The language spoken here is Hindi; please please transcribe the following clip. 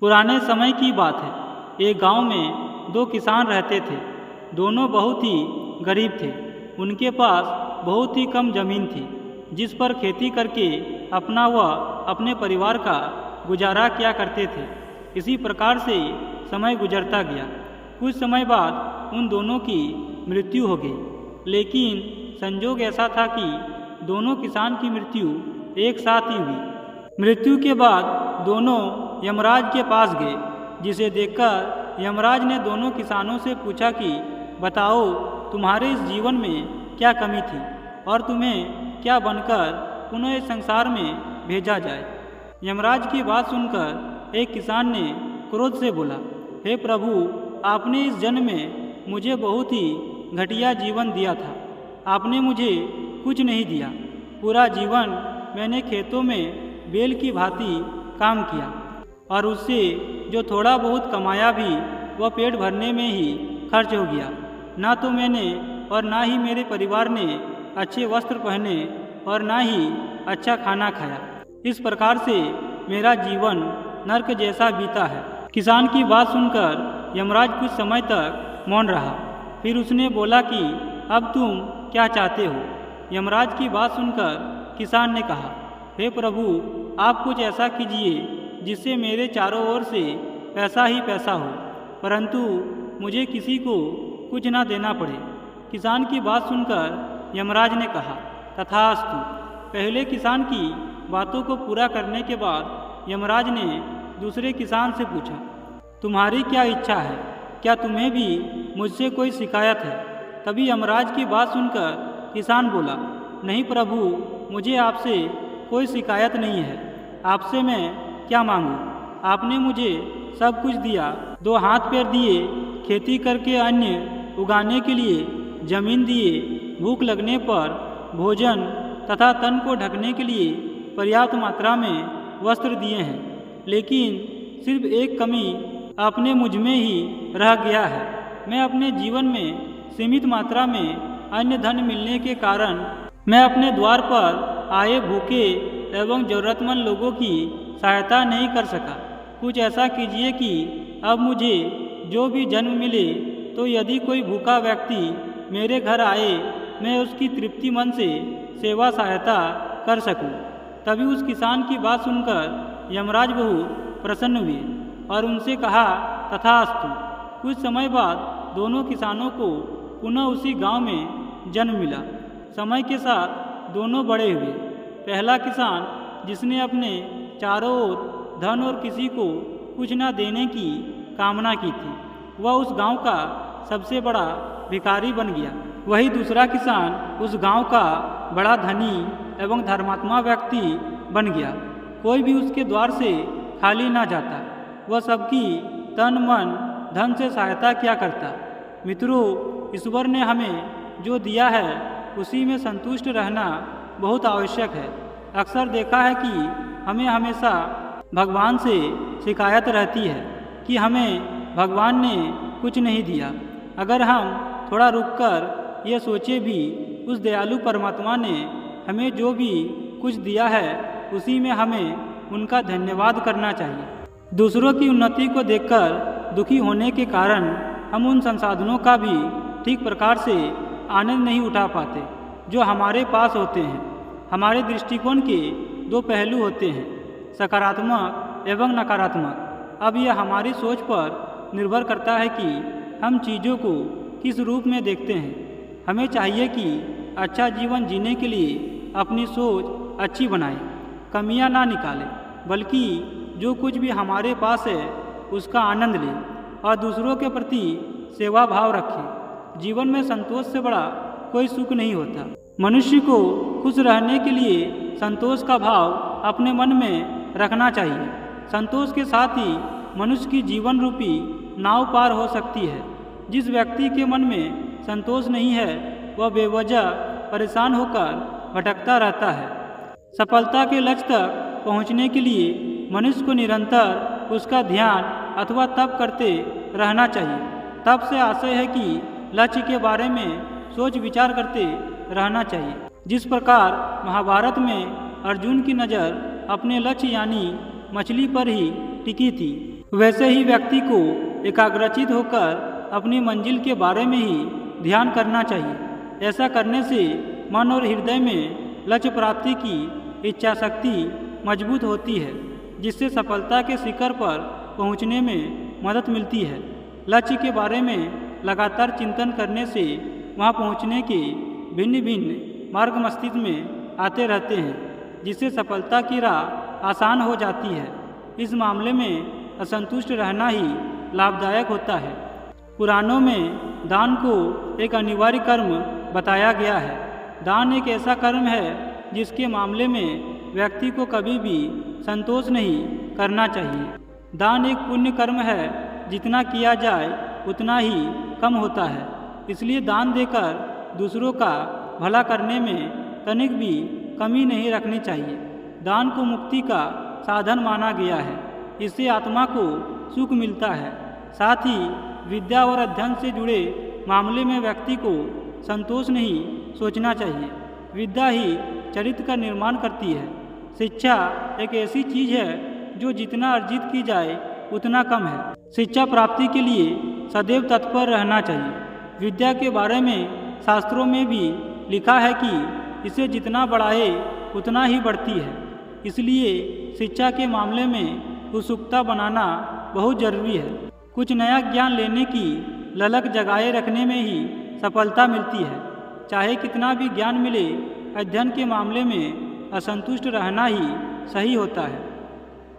पुराने समय की बात है। एक गांव में दो किसान रहते थे। दोनों बहुत ही गरीब थे। उनके पास बहुत ही कम जमीन थी जिस पर खेती करके अपना व अपने परिवार का गुजारा किया करते थे। इसी प्रकार से समय गुजरता गया। कुछ समय बाद उन दोनों की मृत्यु हो गई। लेकिन संजोग ऐसा था कि दोनों किसान की मृत्यु एक साथ ही हुई। मृत्यु के बाद दोनों यमराज के पास गए, जिसे देखकर यमराज ने दोनों किसानों से पूछा कि बताओ, तुम्हारे इस जीवन में क्या कमी थी और तुम्हें क्या बनकर पुनः इस संसार में भेजा जाए। यमराज की बात सुनकर एक किसान ने क्रोध से बोला, हे प्रभु, आपने इस जन्म में मुझे बहुत ही घटिया जीवन दिया था। आपने मुझे कुछ नहीं दिया। पूरा जीवन मैंने खेतों में बेल की भांति काम किया और उससे जो थोड़ा बहुत कमाया भी वह पेट भरने में ही खर्च हो गया। ना तो मैंने और ना ही मेरे परिवार ने अच्छे वस्त्र पहने और ना ही अच्छा खाना खाया। इस प्रकार से मेरा जीवन नरक जैसा बीता है। किसान की बात सुनकर यमराज कुछ समय तक मौन रहा। फिर उसने बोला कि अब तुम क्या चाहते हो। यमराज की बात सुनकर किसान ने कहा, हे प्रभु, आप कुछ ऐसा कीजिए जिससे मेरे चारों ओर से पैसा ही पैसा हो, परंतु मुझे किसी को कुछ ना देना पड़े। किसान की बात सुनकर यमराज ने कहा, तथास्तु। पहले किसान की बातों को पूरा करने के बाद यमराज ने दूसरे किसान से पूछा, तुम्हारी क्या इच्छा है? क्या तुम्हें भी मुझसे कोई शिकायत है? तभी यमराज की बात सुनकर किसान बोला, नहीं प्रभु, मुझे आपसे कोई शिकायत नहीं है। आपसे मैं क्या मांगूं? आपने मुझे सब कुछ दिया, दो हाथ पैर दिए, खेती करके अन्न उगाने के लिए जमीन दिए, भूख लगने पर भोजन तथा तन को ढकने के लिए पर्याप्त मात्रा में वस्त्र दिए हैं। लेकिन सिर्फ एक कमी आपने मुझ में ही रह गया है। मैं अपने जीवन में सीमित मात्रा में अन्य धन मिलने के कारण मैं अपने द्वार पर आए भूखे एवं जरूरतमंद लोगों की सहायता नहीं कर सका। कुछ ऐसा कीजिए कि अब मुझे जो भी जन्म मिले तो यदि कोई भूखा व्यक्ति मेरे घर आए, मैं उसकी तृप्ति मन से सेवा सहायता कर सकूं। तभी उस किसान की बात सुनकर यमराज बहुत प्रसन्न हुए और उनसे कहा, तथास्तु। कुछ समय बाद दोनों किसानों को पुनः उसी गांव में जन्म मिला। समय के साथ दोनों बड़े हुए। पहला किसान, जिसने अपने चारों ओर धन और किसी को कुछ न देने की कामना की थी, वह उस गांव का सबसे बड़ा भिखारी बन गया। वही दूसरा किसान उस गांव का बड़ा धनी एवं धर्मात्मा व्यक्ति बन गया। कोई भी उसके द्वार से खाली ना जाता। वह सबकी तन मन धन से सहायता किया करता। मित्रों, ईश्वर ने हमें जो दिया है उसी में संतुष्ट रहना बहुत आवश्यक है। अक्सर देखा है कि हमें हमेशा भगवान से शिकायत रहती है कि हमें भगवान ने कुछ नहीं दिया। अगर हम थोड़ा रुककर ये सोचे भी, उस दयालु परमात्मा ने हमें जो भी कुछ दिया है उसी में हमें उनका धन्यवाद करना चाहिए। दूसरों की उन्नति को देखकर दुखी होने के कारण हम उन संसाधनों का भी ठीक प्रकार से आनंद नहीं उठा पाते जो हमारे पास होते हैं। हमारे दृष्टिकोण के दो पहलू होते हैं, सकारात्मक एवं नकारात्मक। अब यह हमारी सोच पर निर्भर करता है कि हम चीज़ों को किस रूप में देखते हैं। हमें चाहिए कि अच्छा जीवन जीने के लिए अपनी सोच अच्छी बनाएं, कमियां ना निकालें, बल्कि जो कुछ भी हमारे पास है उसका आनंद लें और दूसरों के प्रति सेवा भाव रखें। जीवन में संतोष से बड़ा कोई सुख नहीं होता। मनुष्य को खुश रहने के लिए संतोष का भाव अपने मन में रखना चाहिए। संतोष के साथ ही मनुष्य की जीवन रूपी नाव पार हो सकती है। जिस व्यक्ति के मन में संतोष नहीं है वह बेवजह परेशान होकर भटकता रहता है। सफलता के लक्ष्य तक पहुंचने के लिए मनुष्य को निरंतर उसका ध्यान अथवा तप करते रहना चाहिए। तप से आशय है कि लक्ष्य के बारे में सोच विचार करते रहना चाहिए। जिस प्रकार महाभारत में अर्जुन की नज़र अपने लक्ष्य यानी मछली पर ही टिकी थी, वैसे ही व्यक्ति को एकाग्रचित होकर अपनी मंजिल के बारे में ही ध्यान करना चाहिए। ऐसा करने से मन और हृदय में लक्ष्य प्राप्ति की इच्छा शक्ति मजबूत होती है, जिससे सफलता के शिखर पर पहुंचने में मदद मिलती है। लक्ष्य के बारे में लगातार चिंतन करने से वहां पहुंचने के भिन्न भिन्न मार्ग मस्तिष्क में आते रहते हैं, जिससे सफलता की राह आसान हो जाती है। इस मामले में असंतुष्ट रहना ही लाभदायक होता है। पुराणों में दान को एक अनिवार्य कर्म बताया गया है। दान एक ऐसा कर्म है जिसके मामले में व्यक्ति को कभी भी संतोष नहीं करना चाहिए। दान एक पुण्य कर्म है, जितना किया जाए उतना ही कम होता है। इसलिए दान देकर दूसरों का भला करने में तनिक भी कमी नहीं रखनी चाहिए। दान को मुक्ति का साधन माना गया है। इससे आत्मा को सुख मिलता है। साथ ही विद्या और अध्ययन से जुड़े मामले में व्यक्ति को संतोष नहीं सोचना चाहिए। विद्या ही चरित्र का निर्माण करती है। शिक्षा एक ऐसी चीज है जो जितना अर्जित की जाए उतना कम है। शिक्षा प्राप्ति के लिए सदैव तत्पर रहना चाहिए। विद्या के बारे में शास्त्रों में भी लिखा है कि इसे जितना बढ़ाए उतना ही बढ़ती है। इसलिए शिक्षा के मामले में उत्सुकता बनाना बहुत जरूरी है। कुछ नया ज्ञान लेने की ललक जगाए रखने में ही सफलता मिलती है। चाहे कितना भी ज्ञान मिले, अध्ययन के मामले में असंतुष्ट रहना ही सही होता है।